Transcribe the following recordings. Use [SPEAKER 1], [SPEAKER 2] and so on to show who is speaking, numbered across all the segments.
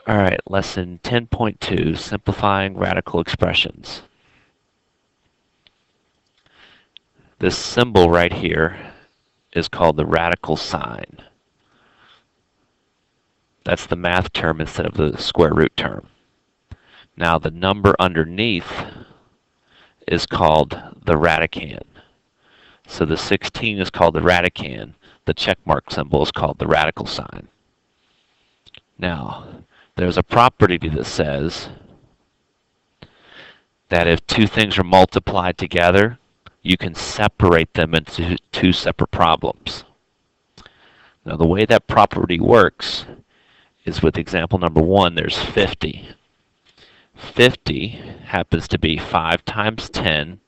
[SPEAKER 1] All right, lesson 10.2, simplifying radical expressions. This symbol right here is called the radical sign. That's the math term instead of the square root term. Now the number underneath is called the radicand. So the 16 is called the radicand. The check mark symbol is called the radical sign. Now, there's a property that says that if two things are multiplied together, you can separate them into two separate problems. Now, the way that property works is with example number 1, there's 50. 50 happens to be 5 times 10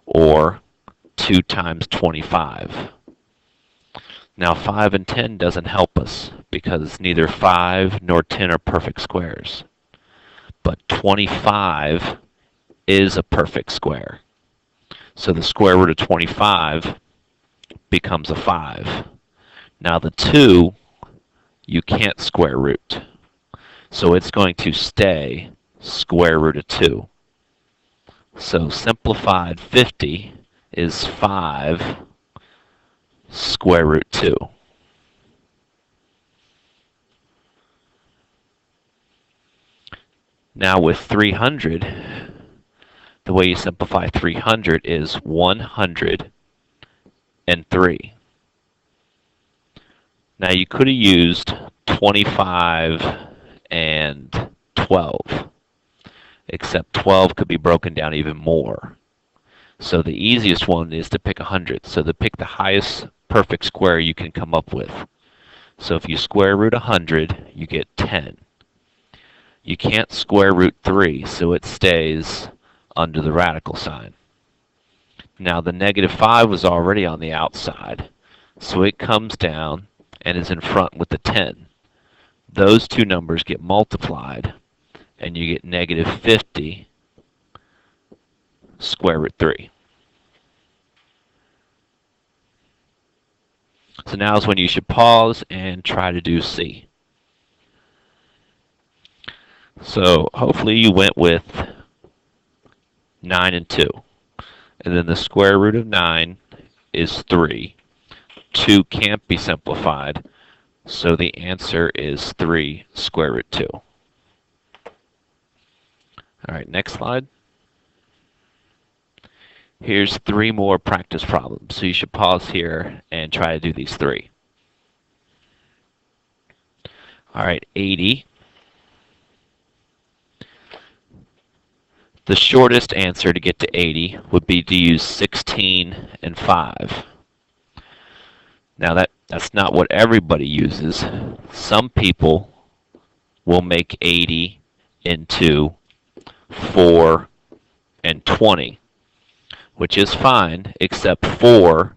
[SPEAKER 1] or 2 times 25. Now 5 and 10 doesn't help us because neither 5 nor 10 are perfect squares. But 25 is a perfect square. So the square root of 25 becomes a 5. Now the 2, you can't square root. So it's going to stay square root of 2. So simplified 50 is 5 square root 2. Now with 300, the way you simplify 300 is 103. Now you could have used 25 and 12, except 12 could be broken down even more. So the easiest one is to pick 100. So to pick the highest perfect square you can come up with. So if you square root 100, you get 10. You can't square root 3, so it stays under the radical sign. Now the negative 5 was already on the outside, so it comes down and is in front with the 10. Those two numbers get multiplied, and you get negative 50 square root 3. So now is when you should pause and try to do C. So hopefully you went with 9 and 2. And then the square root of 9 is 3. 2 can't be simplified, so the answer is 3 square root 2. All right, next slide. Here's 3 more practice problems. So you should pause here and try to do these 3. All right, 80. The shortest answer to get to 80 would be to use 16 and 5. Now that's not what everybody uses. Some people will make 80 into 4 and 20, which is fine, except 4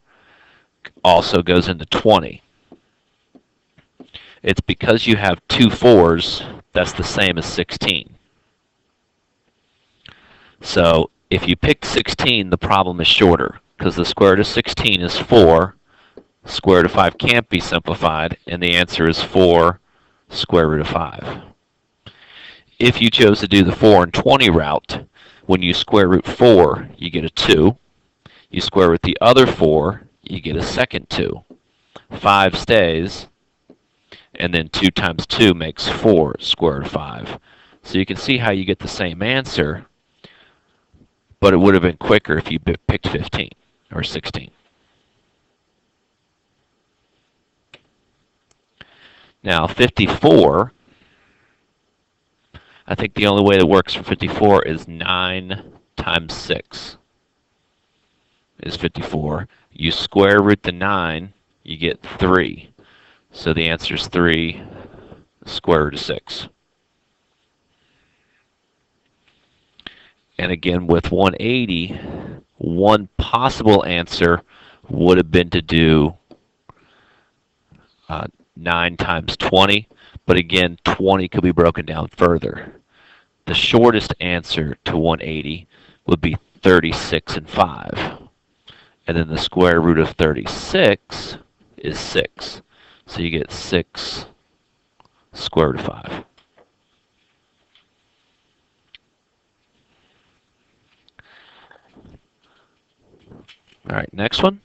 [SPEAKER 1] also goes into 20. It's because you have 2 4s that's the same as 16. So if you pick 16, the problem is shorter, because the square root of 16 is 4, square root of 5 can't be simplified, and the answer is 4 square root of 5. If you chose to do the 4 and 20 route, when you square root 4, you get a 2. You square root the other 4, you get a second 2. 5 stays, and then 2 times 2 makes 4 square root of 5. So you can see how you get the same answer, but it would have been quicker if you picked 15 or 16. Now 54, I think the only way that works for 54 is 9 times 6 is 54. You square root the 9, you get 3. So the answer is 3 square root of 6. And again, with 180, one possible answer would have been to do 9 times 20, but again, 20 could be broken down further. The shortest answer to 180 would be 36 and 5. And then the square root of 36 is 6. So you get 6 square root of 5. All right, next one.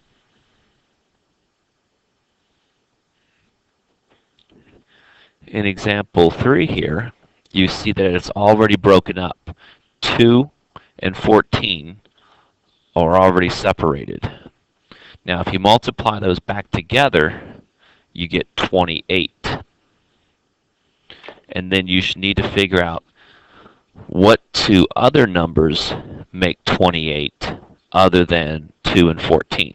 [SPEAKER 1] In example 3 here, you see that it's already broken up. 2 and 14 are already separated. Now, if you multiply those back together, you get 28. And then you should need to figure out what two other numbers make 28 other than 2 and 14.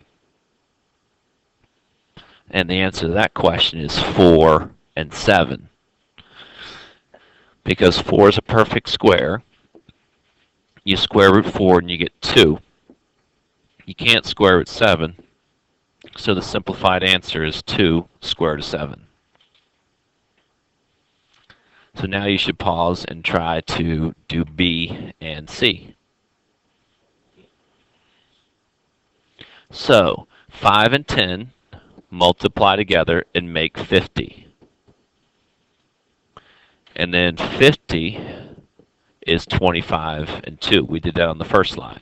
[SPEAKER 1] And the answer to that question is 4 and 7. Because 4 is a perfect square, you square root 4 and you get 2. You can't square root 7, so the simplified answer is 2 square root of 7. So now you should pause and try to do B and C. So 5 and 10 multiply together and make 50. And then 50 is 25 and 2. We did that on the first line.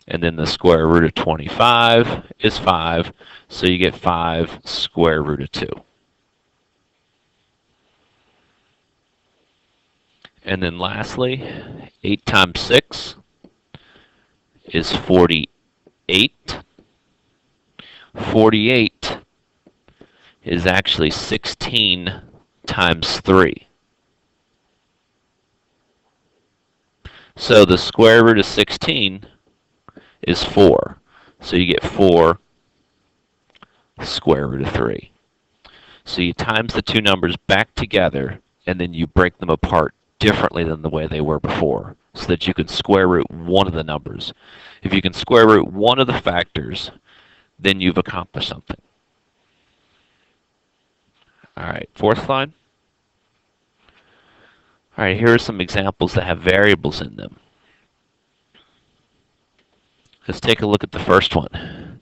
[SPEAKER 1] And then the square root of 25 is 5, so you get 5 square root of 2. And then lastly, 8 times 6 is 48. 48 is actually 16 times 3. So the square root of 16 is 4. So you get 4 square root of 3. So you times the two numbers back together, and then you break them apart differently than the way they were before, so that you can square root one of the numbers. If you can square root one of the factors, then you've accomplished something. All right, fourth line. All right, here are some examples that have variables in them. Let's take a look at the first one.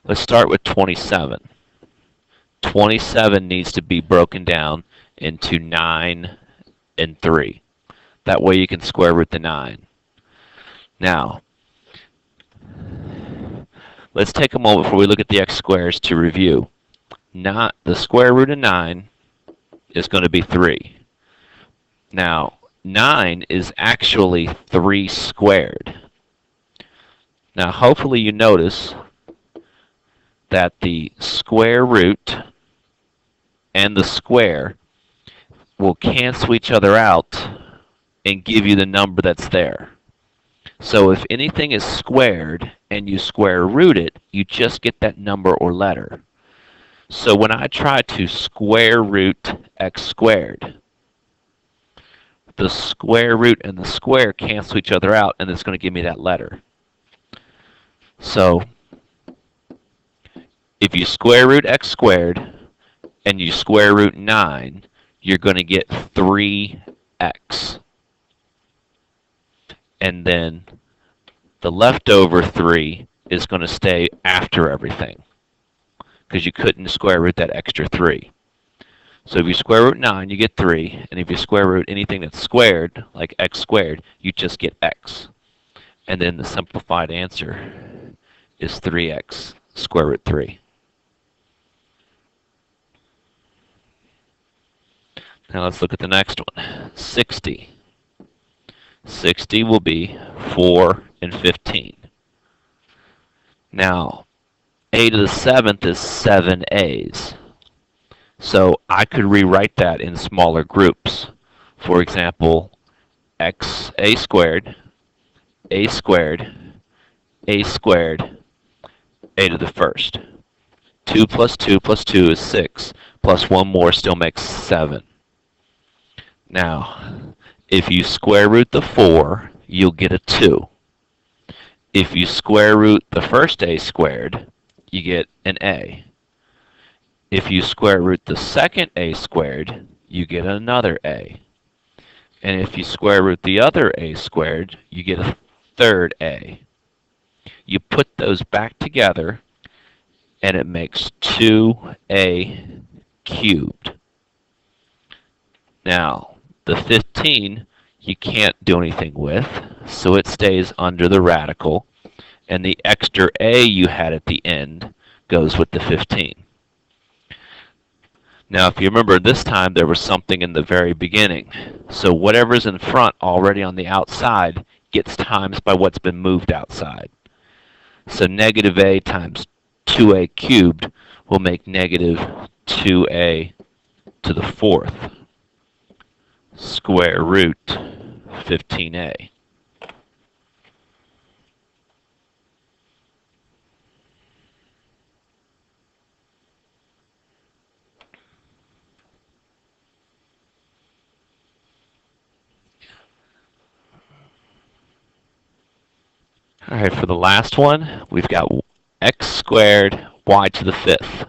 [SPEAKER 1] Let's start with 27. 27 needs to be broken down into 9 and 3. That way you can square root the 9. Now, let's take a moment before we look at the x squares to review. Not the square root of 9 is going to be 3. Now, 9 is actually 3 squared. Now, hopefully you notice that the square root and the square will cancel each other out and give you the number that's there. So if anything is squared and you square root it, you just get that number or letter. So when I try to square root x squared, the square root and the square cancel each other out, and it's going to give me that letter. So if you square root x squared and you square root 9, you're going to get 3x. And then the leftover 3 is going to stay after everything, because you couldn't square root that extra 3. So if you square root 9, you get 3, and if you square root anything that's squared, like x squared, you just get x. And then the simplified answer is 3x square root 3. Now let's look at the next one. 60. 60 will be 4 and 15. Now, a to the 7th is 7 a's. So I could rewrite that in smaller groups. For example, x a squared, a squared, a squared, a to the first. 2 plus 2 plus 2 is 6, plus one more still makes 7. Now, if you square root the 4, you'll get a 2. If you square root the first a squared, you get an a. If you square root the second a squared, you get another a. And if you square root the other a squared, you get a third a. You put those back together, and it makes 2a cubed. Now, the 15 you can't do anything with, so it stays under the radical, and the extra a you had at the end goes with the 15. Now, if you remember, this time there was something in the very beginning. So whatever's in front already on the outside gets times by what's been moved outside. So negative a times 2a cubed will make negative 2a to the fourth square root 15a. All right, for the last one, we've got x squared y to the fifth.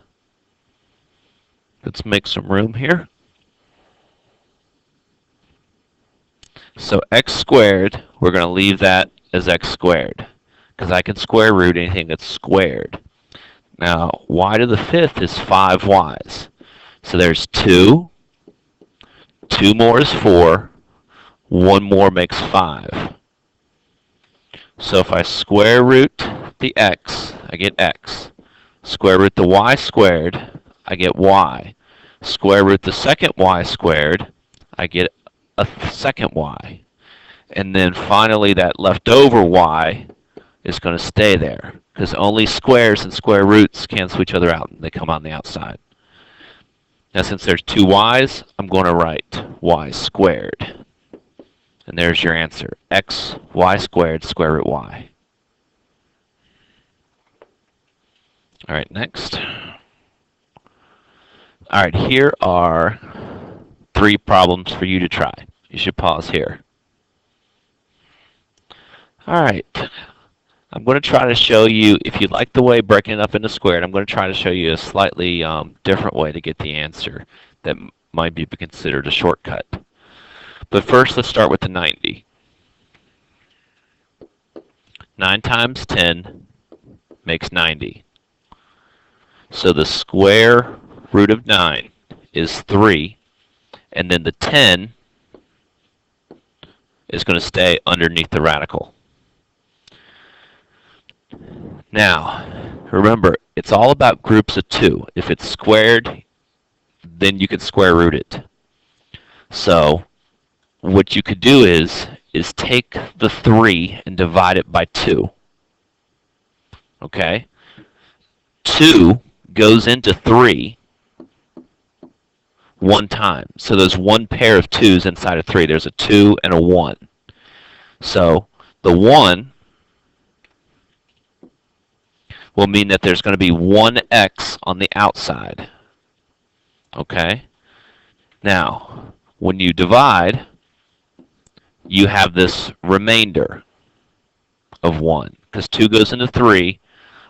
[SPEAKER 1] Let's make some room here. So x squared, we're going to leave that as x squared, because I can square root anything that's squared. Now, y to the fifth is 5y's. So there's 2, 2 more is 4, 1 more makes 5. So if I square root the x, I get x. Square root the y squared, I get y. Square root the second y squared, I get a second y. And then finally that leftover y is going to stay there, because only squares and square roots cancel each other out, and they come on the outside. Now since there's 2 y's, I'm going to write y squared. And there's your answer, x y squared square root y. All right, next. All right, here are 3 problems for you to try. You should pause here. All right, I'm going to try to show you, if you like the way breaking it up into squared, I'm going to try to show you a slightly different way to get the answer that might be considered a shortcut. But first, let's start with the 90. 9 times 10 makes 90. So the square root of 9 is 3, and then the 10 is going to stay underneath the radical. Now, remember, it's all about groups of 2. If it's squared, then you can square root it. So what you could do is take the 3 and divide it by 2. Okay? 2 goes into 3 one time. So there's one pair of 2's inside of 3. There's a 2 and a 1. So the 1 will mean that there's going to be 1x on the outside. Okay? Now, when you divide, you have this remainder of 1, because 2 goes into 3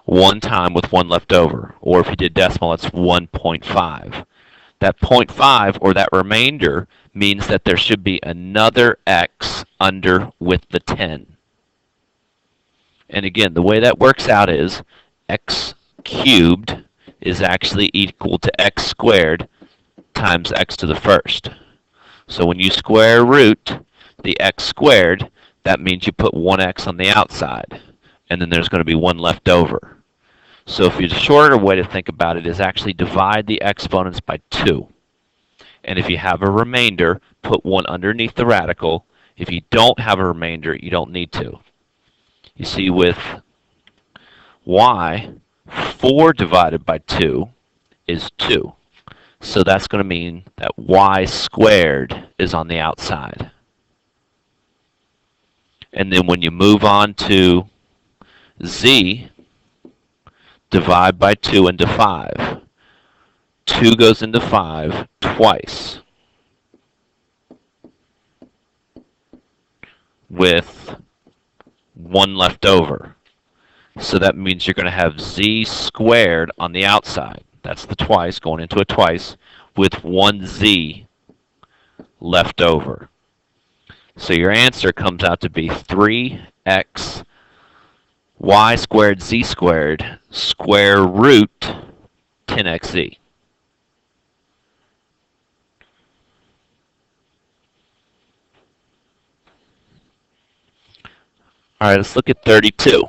[SPEAKER 1] one time with 1 left over. Or if you did decimal, it's 1.5. That 0.5, or that remainder, means that there should be another x under with the 10. And again, the way that works out is x cubed is actually equal to x squared times x to the first. So when you square root the x squared, that means you put 1x on the outside, and then there's going to be 1 left over. So if the shorter way to think about it is actually divide the exponents by 2. And if you have a remainder, put 1 underneath the radical. If you don't have a remainder, you don't need to. You see, with y, 4 divided by 2 is 2. So that's going to mean that y squared is on the outside. And then when you move on to z, divide by 2 into 5. 2 goes into 5 twice, with 1 left over. So that means you're going to have z squared on the outside. That's the twice, going into a twice, with 1z left over. So your answer comes out to be 3x y squared z squared square root 10xz. All right, let's look at 32.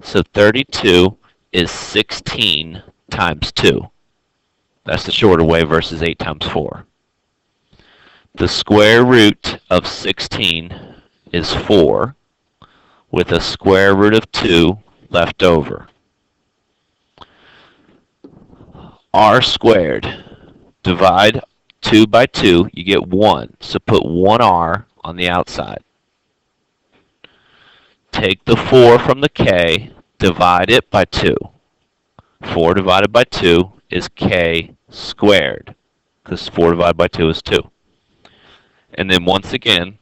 [SPEAKER 1] So 32 is 16 times 2. That's the shorter way versus 8 times 4. The square root of 16 is 4, with a square root of 2 left over. R squared. Divide 2 by 2, you get 1. So put 1r on the outside. Take the 4 from the k, divide it by 2. 4 divided by 2 is k squared, because 4 divided by 2 is 2. And then once again,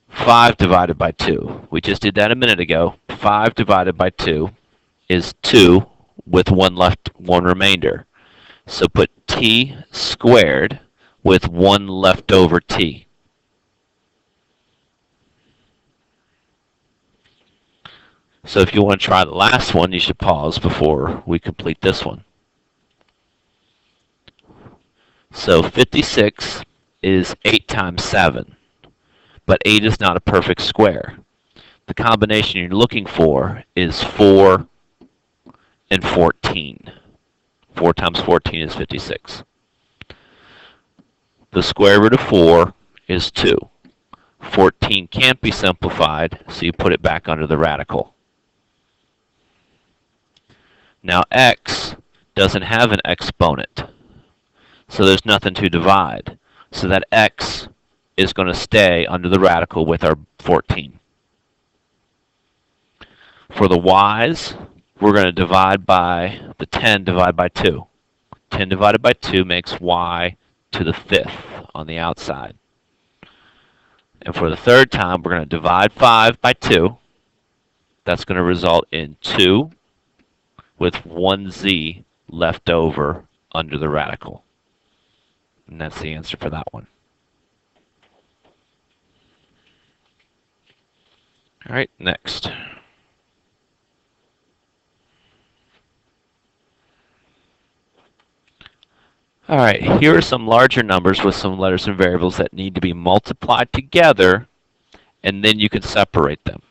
[SPEAKER 1] 5 divided by 2. We just did that a minute ago. 5 divided by 2 is 2 with 1 remainder. So put t squared with 1 left over t. So if you want to try the last one, you should pause before we complete this one. So 56 is 8 times 7, but 8 is not a perfect square. The combination you're looking for is 4 and 14. 4 times 14 is 56. The square root of 4 is 2. 14 can't be simplified, so you put it back under the radical. Now x doesn't have an exponent, so there's nothing to divide. So that x is going to stay under the radical with our 14. For the y's, we're going to divide by the 10 divided by 2. 10 divided by 2 makes y to the 5th on the outside. And for the third time, we're going to divide 5 by 2. That's going to result in 2 with 1z left over under the radical. And that's the answer for that one. All right, next. All right, here are some larger numbers with some letters and variables that need to be multiplied together, and then you can separate them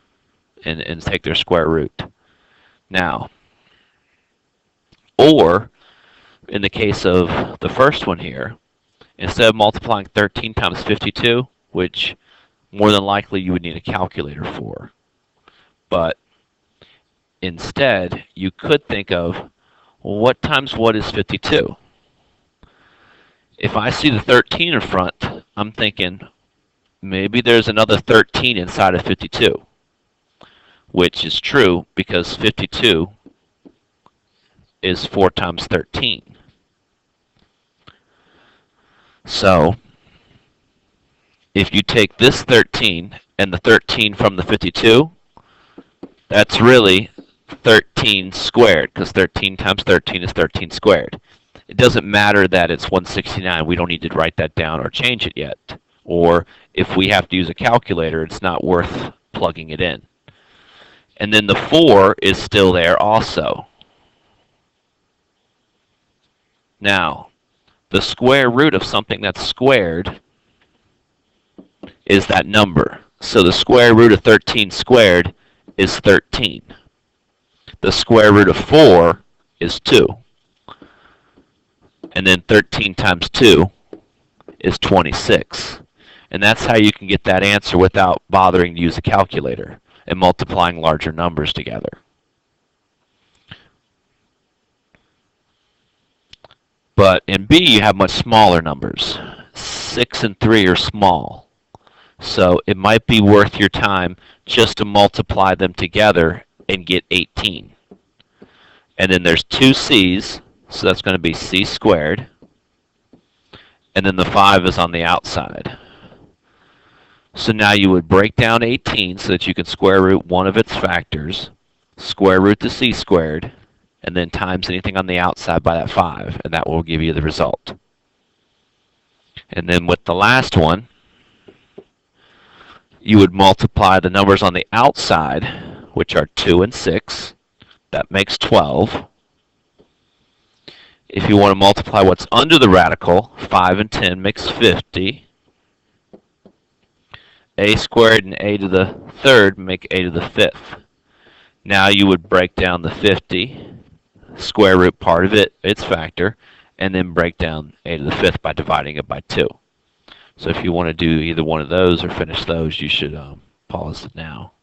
[SPEAKER 1] and take their square root. Now, or in the case of the first one here, instead of multiplying 13 times 52, which more than likely you would need a calculator for, but instead you could think of, well, what times what is 52? If I see the 13 in front, I'm thinking maybe there's another 13 inside of 52, which is true because 52 is 4 times 13. So if you take this 13 and the 13 from the 52, that's really 13 squared, because 13 times 13 is 13 squared. It doesn't matter that it's 169. We don't need to write that down or change it yet. Or if we have to use a calculator, it's not worth plugging it in. And then the 4 is still there also. Now, the square root of something that's squared is that number. So the square root of 13 squared is 13. The square root of 4 is 2. And then 13 times 2 is 26. And that's how you can get that answer without bothering to use a calculator and multiplying larger numbers together. But in B, you have much smaller numbers. 6 and 3 are small. So it might be worth your time just to multiply them together and get 18. And then there's 2 c's, so that's going to be c squared. And then the 5 is on the outside. So now you would break down 18 so that you can square root one of its factors, square root the c squared, and then times anything on the outside by that 5, and that will give you the result. And then with the last one, you would multiply the numbers on the outside, which are 2 and 6. That makes 12. If you want to multiply what's under the radical, 5 and 10 makes 50. A squared and a to the third make a to the 5th. Now you would break down the 50, square root part of it, its factor, and then break down a to the 5th by dividing it by 2. So if you want to do either one of those or finish those, you should pause it now.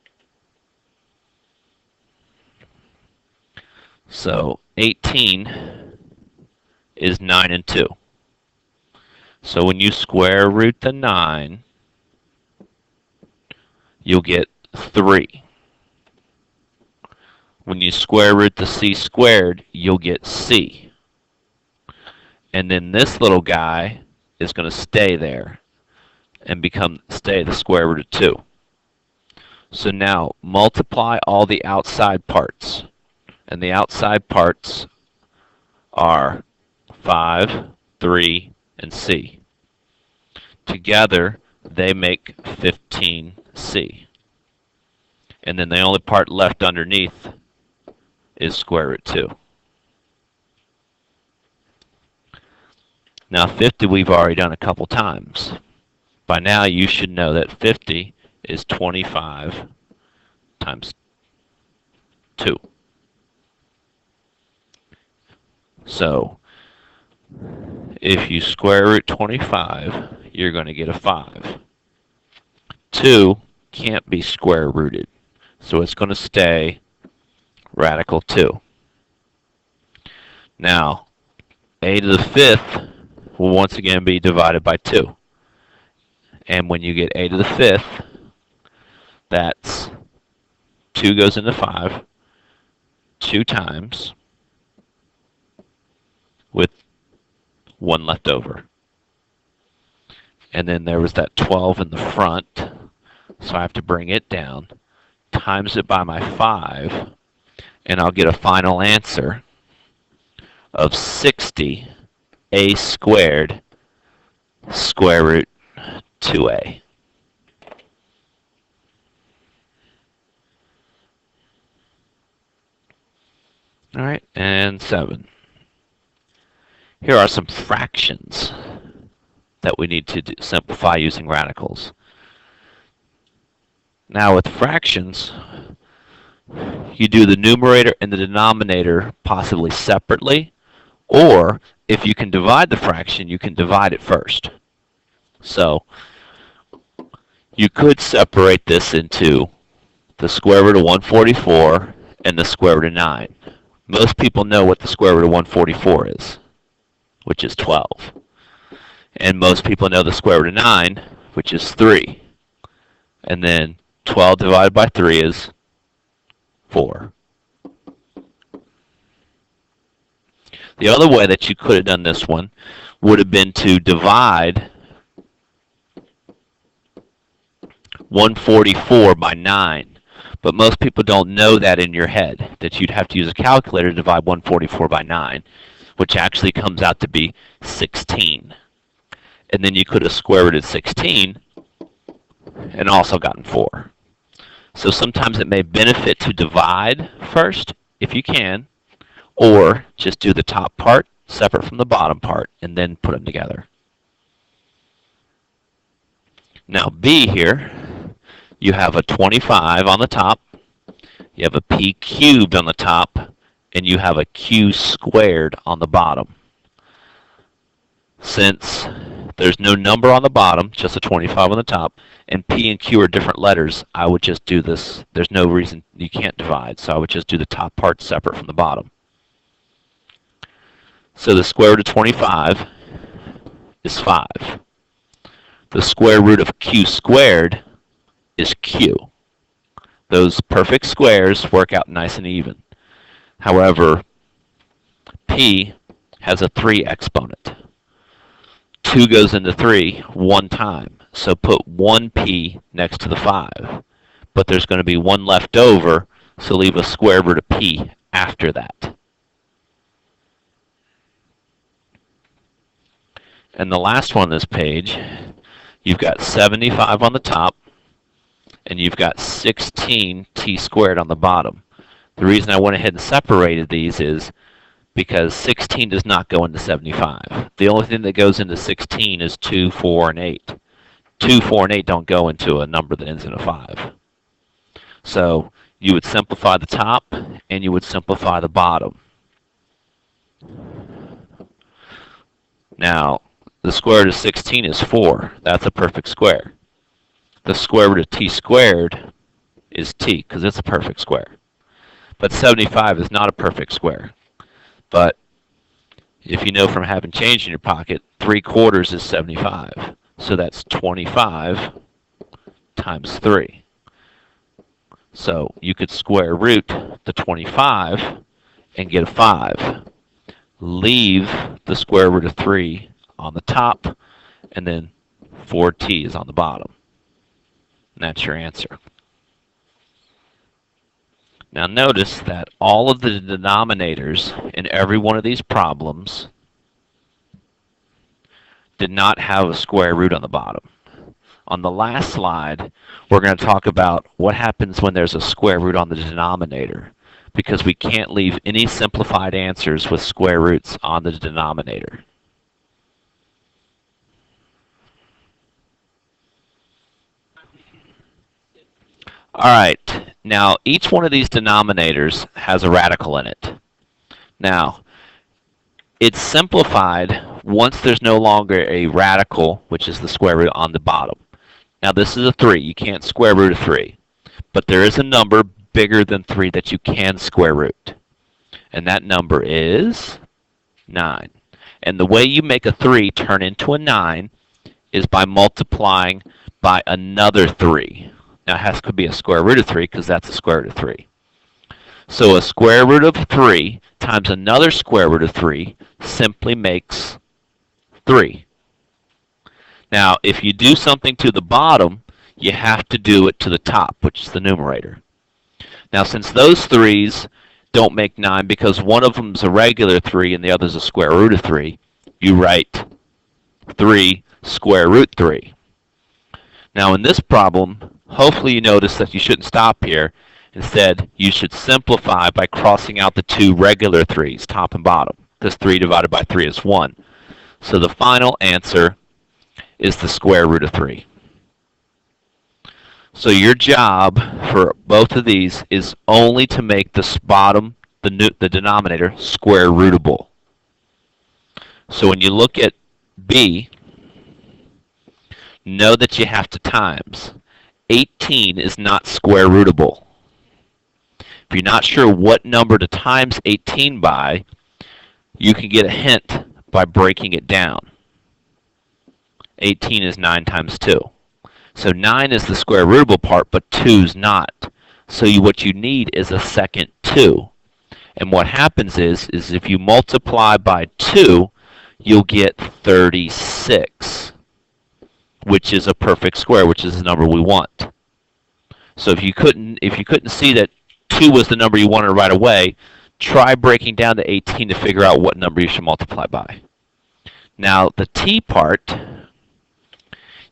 [SPEAKER 1] So 18 is 9 and 2. So when you square root the 9, you'll get 3. When you square root the c squared, you'll get c. And then this little guy is going to stay there and stay the square root of 2. So now multiply all the outside parts. And the outside parts are 5, 3, and c. Together, they make 15c. And then the only part left underneath is square root 2. Now 50 we've already done a couple times. By now you should know that 50 is 25 times 2. So if you square root 25, you're going to get a 5. 2 can't be square rooted, so it's going to stay radical 2. Now, a to the 5th will once again be divided by 2. And when you get a to the 5th, that's 2 goes into 5 2 times with 1 left over. And then there was that 12 in the front, so I have to bring it down, times it by my 5, and I'll get a final answer of 60 a squared square root 2a. All right, and 7. Here are some fractions that we need to simplify using radicals. Now with fractions, you do the numerator and the denominator possibly separately, or if you can divide the fraction, you can divide it first. So you could separate this into the square root of 144 and the square root of 9. Most people know what the square root of 144 is, which is 12. And most people know the square root of 9, which is 3. And then 12 divided by 3 is 4. The other way that you could have done this one would have been to divide 144 by 9. But most people don't know that in your head, that you'd have to use a calculator to divide 144 by 9, which actually comes out to be 16. And then you could have square rooted 16 and also gotten 4. So sometimes it may benefit to divide first, if you can, or just do the top part separate from the bottom part and then put them together. Now B here, you have a 25 on the top, you have a p cubed on the top, and you have a q squared on the bottom. Since there's no number on the bottom, just a 25 on the top, and p and q are different letters, I would just do this. There's no reason you can't divide, so I would just do the top part separate from the bottom. So the square root of 25 is 5. The square root of q squared is q. Those perfect squares work out nice and even. However, p has a 3 exponent. 2 goes into 3 one time, so put 1p next to the 5. But there's going to be 1 left over, so leave a square root of p after that. And the last one on this page, you've got 75 on the top, and you've got 16t squared on the bottom. The reason I went ahead and separated these is because 16 does not go into 75. The only thing that goes into 16 is 2, 4, and 8. 2, 4, and 8 don't go into a number that ends in a 5. So you would simplify the top and you would simplify the bottom. Now, the square root of 16 is 4. That's a perfect square. The square root of t squared is t, because it's a perfect square. But 75 is not a perfect square. But if you know from having change in your pocket, 3/4 is 75. So that's 25 times 3. So you could square root the 25 and get a 5. Leave the square root of 3 on the top, and then 4t is on the bottom. And that's your answer. Now notice that all of the denominators in every one of these problems did not have a square root on the bottom. On the last slide, we're going to talk about what happens when there's a square root on the denominator, because we can't leave any simplified answers with square roots on the denominator. All right, now each one of these denominators has a radical in it. Now, it's simplified once there's no longer a radical, which is the square root on the bottom. Now this is a 3. You can't square root a 3. But there is a number bigger than 3 that you can square root. And that number is 9. And the way you make a 3 turn into a 9 is by multiplying by another 3. Now it could be a square root of 3 because that's a square root of 3. So a square root of 3 times another square root of 3 simply makes 3. Now, if you do something to the bottom, you have to do it to the top, which is the numerator. Now, since those 3's don't make 9 because one of them is a regular 3 and the other is a square root of 3, you write 3 square root 3. Now, in this problem, hopefully you notice that you shouldn't stop here. Instead, you should simplify by crossing out the 2 regular 3's, top and bottom, because 3 divided by 3 is 1. So the final answer is the square root of 3. So your job for both of these is only to make the bottom, the denominator, square rootable. So when you look at B, know that you have to times. 18 is not square rootable. If you're not sure what number to times 18 by, you can get a hint by breaking it down. 18 is 9 times 2. So 9 is the square rootable part, but 2 is not. So what you need is a second 2. And what happens is if you multiply by 2, you'll get 36, which is a perfect square, which is the number we want. So if you couldn't see that 2 was the number you wanted right away, try breaking down to 18 to figure out what number you should multiply by. Now the t part,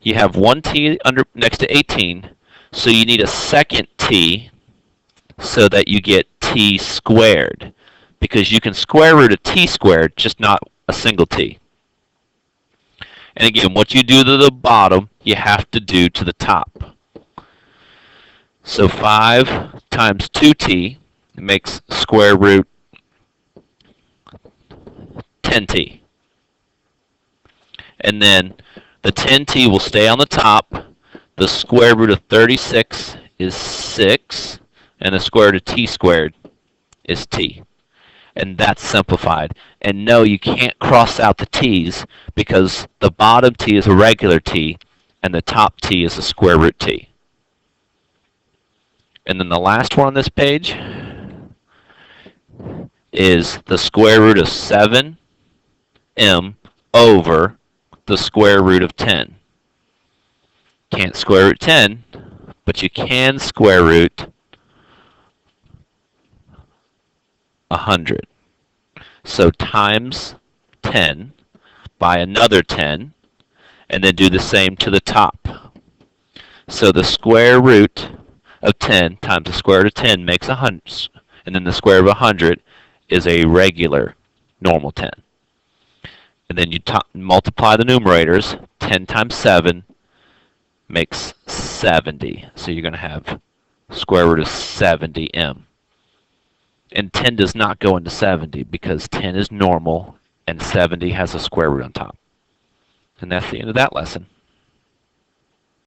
[SPEAKER 1] you have one t next to 18, so you need a second t so that you get t squared, because you can square root a t squared, just not a single t. And again, what you do to the bottom, you have to do to the top. So 5 times 2t makes square root 10t. And then the 10t will stay on the top. The square root of 36 is 6. And the square root of t squared is t. And that's simplified. And no, you can't cross out the t's because the bottom t is a regular t and the top t is a square root t. And then the last one on this page is the square root of 7m over the square root of 10. Can't square root 10, but you can square root 100. So times 10 by another 10, and then do the same to the top. So the square root of 10 times the square root of 10 makes 100, and then the square root of 100 is a regular normal 10. And then you multiply the numerators. 10 times 7 makes 70. So you're going to have Square root of 70m. And 10 does not go into 70 because 10 is normal and 70 has a square root on top. And that's the end of that lesson.